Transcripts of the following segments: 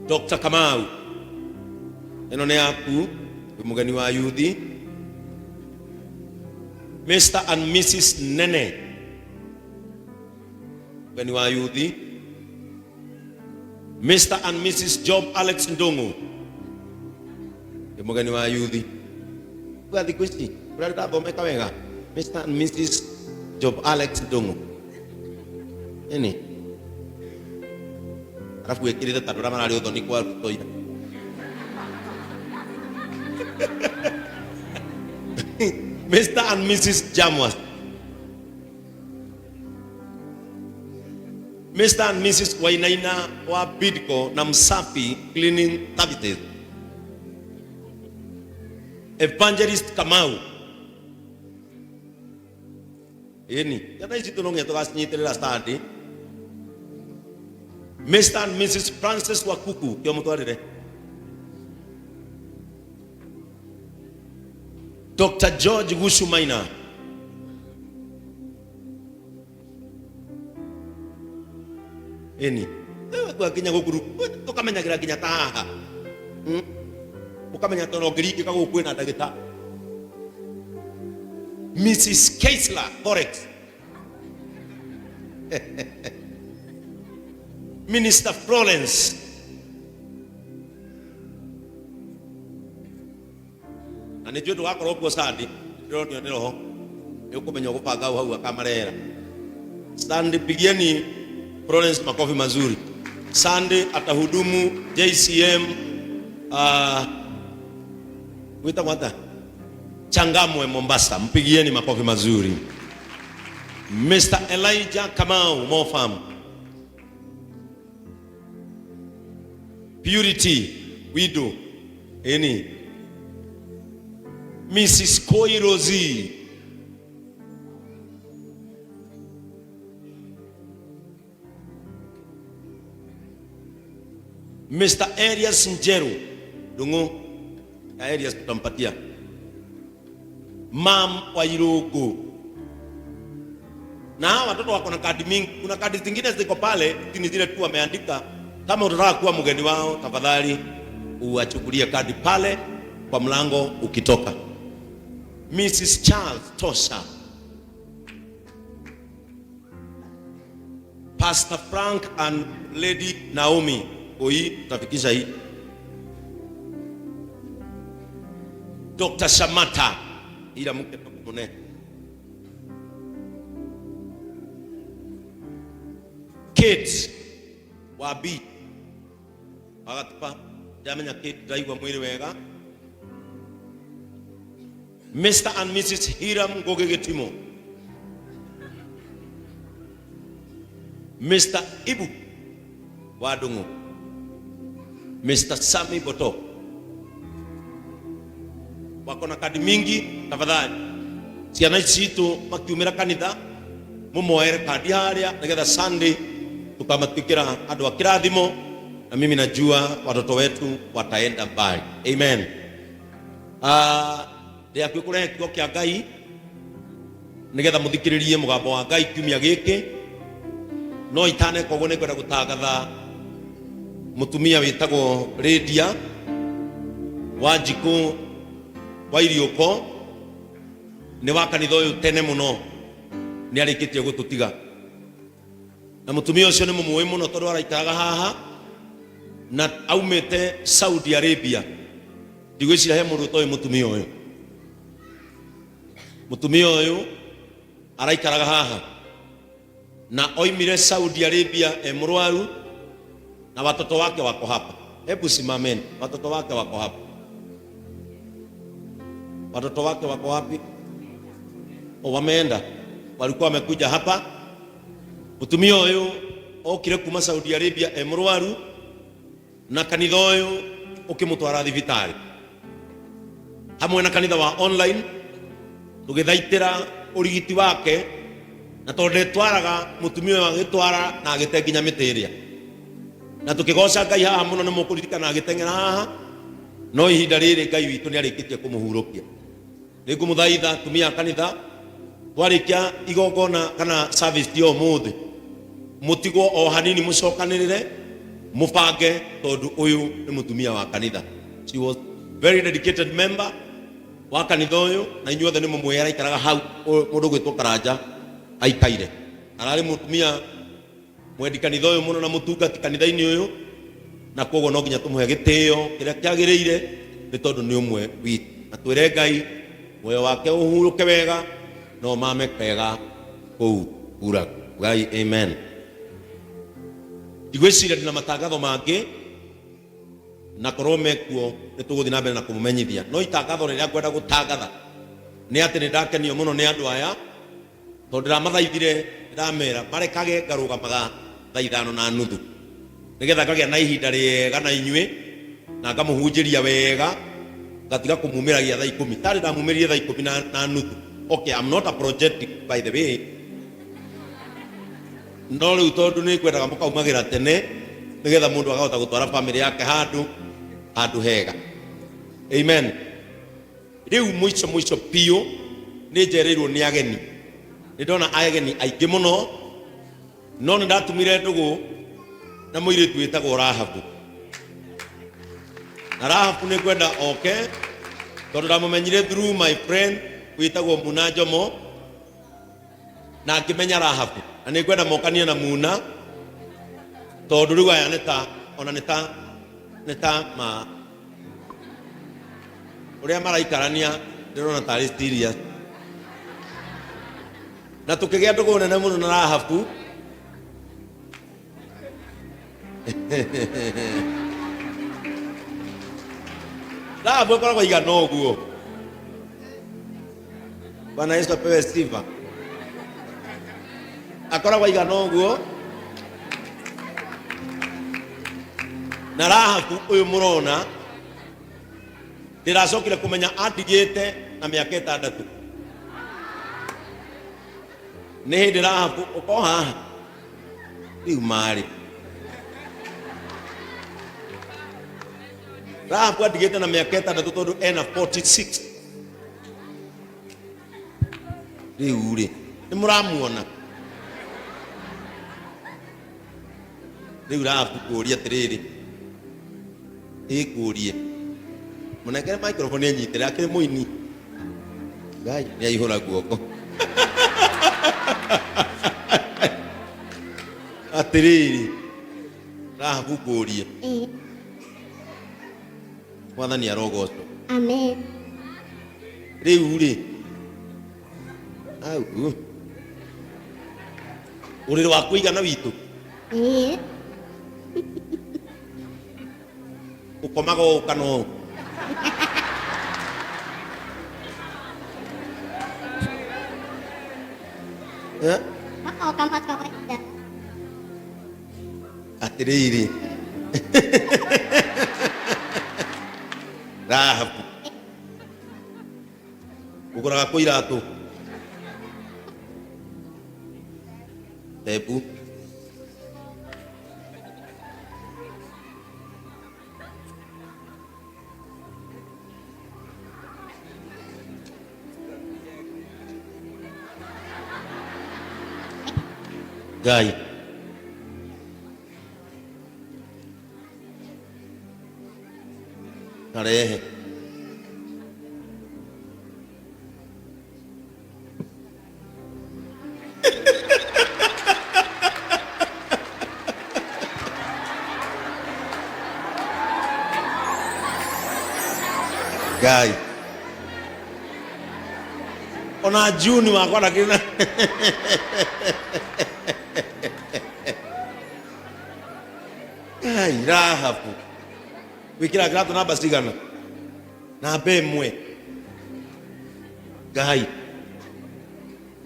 Dr. Kamau eno ne aku mugani wa yuthi. Mr. and Mrs. Nene mugani wa yuthi. Mr. and Mrs. Job Alex Ndongo mugani wa yuthi. Kwa dikusi brada bomeka wenga Mr. and Mrs. Job Alex Ndongo eni arafu wekirite tandura marari uthoni kwa rutoira Mr. and Mrs. Jamwas, Mr. and Mrs. Wainaina wa Bidco na Msafi Cleaning Services. Evangelist Kamau eni yana isi tunonge to asinyiterera standi. Mr. and Mrs. Francis Wakuku kyo mutwarire. Dr. George Gushumaina eni kwa kinya gukuru tukamenya gira kinya taha ukamenya tono giriki kago kwena dagita. Mrs. Keisler correct. Minister Florence ane jodo wakoro kwa sandi ndio ndio yuko menya kupanga hau akamarera. Sandi pigieni Florence makofi mazuri. Sandi atahudumu JCM wita mwata Changamwe Mombasa, mpigieni makofi mazuri. Mr. Elijah Kamau Mofam Purity widow eni. Mrs. Koi Rosie Mr. Arias Njeru dungu Arias tutampatia. Mam wa Irogo na watoto wako na kadi mingi. Kuna kadi zingine ziko pale lakini zile tu wameandika. Kama unataka kuwa mgeni wao tafadhali uachukulie kadi pale kwa mlango ukitoka. Mrs. Charles Tosha, Pastor Frank and Lady Naomi Oi tafikisha hii. Dr. Shamata ila mke tukune. Kate Wabi agatupa jamenya Kate daigwa mwili wega. Mr. and Mrs. Hiram Gogegetimo, Mr. Ibu Wadungu, Mr. Sami Boto wako na kadi mingi. Tafadhali ciana citu makiumira kanitha mumoere kadi haria nigetha Sunday tukamatikira andu akirathimo, na mimi najua watoto wetu wataenda mbali. Amen. Ndia kwikure kio kia Ngai nigetha muthikiririe mugambo wa Ngai kiumia giki. No itane kogo ne kwenda gutangatha mutumia witagwo Lydia Wanjiku wa Irioko ni wa kanitha uyu tene muno ni arikitie gututiga. Na mutumia ucio ni mumuwi muno tondu araikaraga haha na aumete Saudi Arabia. Ndigwicira he mundu toy mutumia uyu. Mutumia uyu araikaraga haha na oimire Saudi Arabia emurwaru na watoto wake wako hapa. Hebu simameni, watoto wake wako hapa. Watoto wake wako wapi? Wameenda, walikuwa wamekuja hapa. Mutumia uyu okire kuma Saudi Arabia emurwaru na kanitha uyu ukimutwara thibitari hamwe na kanitha wa online tugithaitira urigiti wake. Na tonde twaraga mutumia wa gitwara na agitenginya mitiria na tukigoca Ngai haha muno ni mukuririkana agitengera haha. No ihinda riri Ngai witu ni arikitie kumuhurukia. Ningumuthaitha tumia kanitha twarikia igongona kana service dio muthi mutigwo o hanini mucokanirire mubange tondu uyu ni mutumia wa kanitha. She was very dedicated member wa kanitha uyu, na inyuothe ni mumwira ikaraga hau mundu gwitwo Karanja aikaire. Arari mutumia mwendi kanitha uyu muno na mutungati kanitha-ini uyu, na koguo no nginya tumuhe gitio kiria kiagiriire ni tondu ni umwe witu. Na twire Ngai moyo wake uhuruke wega no mame kega kuu ura. Ngai amen. Igwicira ndina matangatho mangi na korwo mekuo ni tuguthi na mbere na kumumenyithia. No itangatho riria ngwenda gutangatha ni ati ni ndakenio muno ni andu aya tondu ndamathaithire ndamera marekage ngarugamaga thaa 5:30 nigetha ngagia na ihinda riega na inyui na ngamuhunjiria wega ngatiga kumumiragia thaa 10. Tari ndamumirie thaa 10:30. Okay, I'm not apologetic by the way. No riu tondu ni kwendaga mukaumagira tene nigetha mundu agahota gutwara family yake handu hega. Amen. Riu mwico pio ni njereirwo ni ageni. Ni ndona ageni aingi muno, no ni ndatumire ndugu na muiritu witagwo Rahabu. Na Rahabu ni kwenda okay tondu ndamumenyire through my friend witagwo Muna Njomo, na ngimenya Rahabu na ni kwenda mokanie na Muna tondu riu aya nita ma uria maraikarania ndirona tari serious, na tukigia ndugu nene muno na Rahabu. Rahabu akoragwo igana ũguo. Bwana Yesu apewe sifa. Akoragwo igana ũguo. Na Rahabu uyu murona ndiracokire kumenya andigite na miaka 6. Ni hindi Rahabu uko haha riu mari. Rahabu andigite na miaka 6 tondu ena 46. Riu ri ni muramuona. Riu Rahabu kuria tiriri ikurie munengere microphone enyitire akiri muini Ngai ni aihura guoko. Atiriri Rahabu kuria Mwathani arogocwo. Amen. Riu ri au uriri wa kuigana witu ukomaga ukano kama kawaida. Atiriri Rahabu ukuraga ku iratu tepu Ngai tarehe Ngai ona Juni wakwa na kina Ngai Rahabu wikira grato namba cigana namba ĩmwe Ngai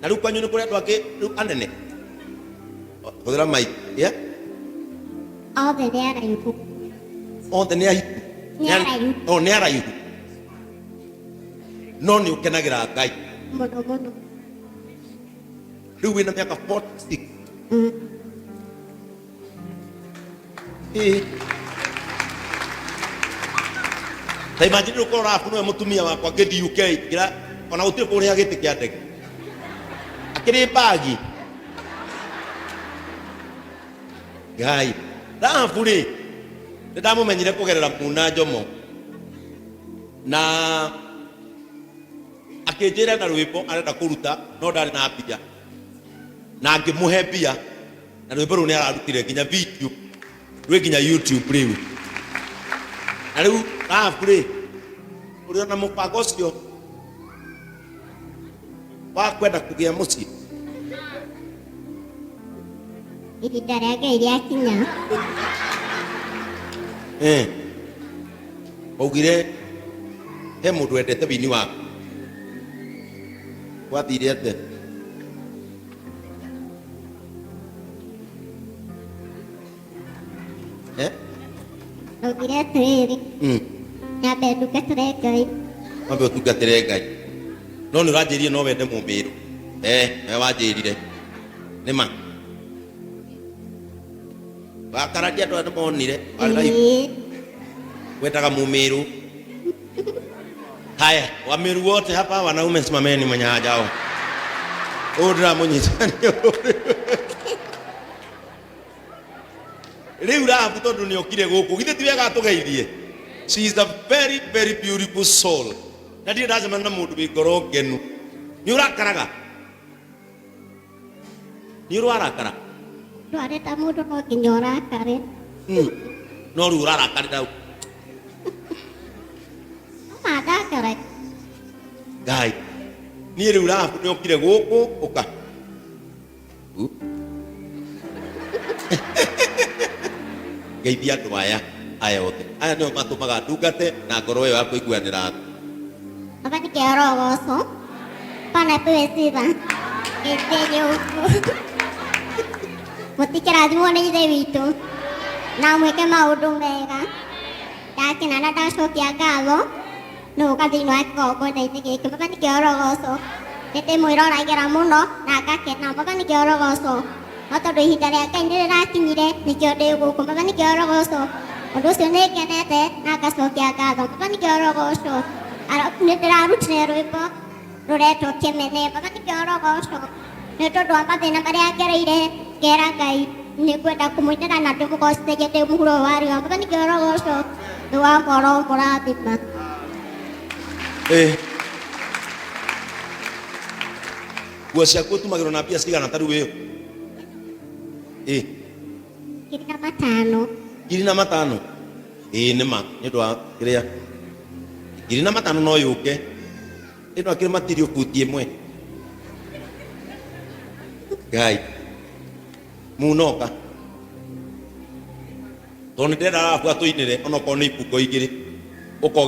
na riu kwanyu ni kuri andu angi riu anene huthira mic ya Othe ni araihu. othe ni araihu. Ni araihu no ni ukenagira Ngai Muno muno. riu wina miaka 46. Ta imagine uko Rahabu no mutumia wakwa ngithi UK ngira ona gutire kuria giti kia ndege akiri bagi Ngai Rahabu ri ndamumenyire kugerera Muna Njomo na akinjira na rwimbo arenda kuruta no ndari na mbia na ngimuhe mbia na rwimbo ru ni ararutire nginya video rwi nginya YouTube riu na riu rafuri uri na mupango ucio wa kwenda kugia mucii ihinda rĩa Ngai rĩakinya augire he mundu wendete wini waku wathire ate augire atĩrĩrĩ nyambe ndungatĩre Ngai wambe utungatire Ngai no nĩ ũranjĩrire no wende mũmĩrũ we wanjĩrire nĩma wakararia andũ nĩ monire wendaga mũmĩrũ. Haya, wamiru wote hapa wanaume simameni mwenye hajao. Odra munyitani. Riu rabu tondu ni okire guku. Githe ti wega tugeithie. She is a very very beautiful soul. Na ndio lazima na mundu wikoro ngenu. Ni urakaraga. Ni urakara. Ndwareta mundu no nginya ũrakare. No ru urakara dau. Madakare. Ngai. Ni riu rabu ni okire guku uka. Geithia andu aya othe. Aya nĩo matũmaga ndungate na ngoro ĩyo ya kũiguanĩra. Baba ni kĩorogoco. Pana twĩciba. Gĩtĩrĩ ũguo. Mũtikĩrathimwo nĩ ithe witũ. Na mwĩke maũndũ mega. Ndakena na ndacokia ngatho. No ũgathiĩ wa kĩgongona-inĩ gĩkĩ. Baba ni kĩorogoco. Nĩndĩmwĩra ũragera mũno na ngakena. Baba ni kĩorogoco. No tondũ ihinda rĩa Ngai nĩ rĩrakinyire nĩkĩo ndĩ gũkũ. Baba ni kĩorogoco. Ũndũ ũcio nĩ ngenete na ngacokia ngatho. Baba ni kĩorogoco. Nĩ ndĩrarutire rwĩmbo rũretwo Kĩmene. Baba ni kĩorogoco. Nĩ tondũ wa mathĩna marĩa ngereire ngera Ngai nĩ ngwenda kũmũinĩra na ndĩmũgocithagie ndĩ mũhuro wa riũa. Baba ni kĩorogoco. Nĩ wa ngoro mũrathima. Nguo ciaku ũtumagĩrwo na mbia cigana ta rĩu ĩyo? 25. 25? Nĩ ma nĩ ũndũ wa kĩrĩa 25 no yũke ĩno akĩrĩ matirio buti ĩmwe. Ngai munoka tondũ nĩ ndĩrenda arabu atũinĩre onokorwo nĩ ibungo igĩrĩ ũkoge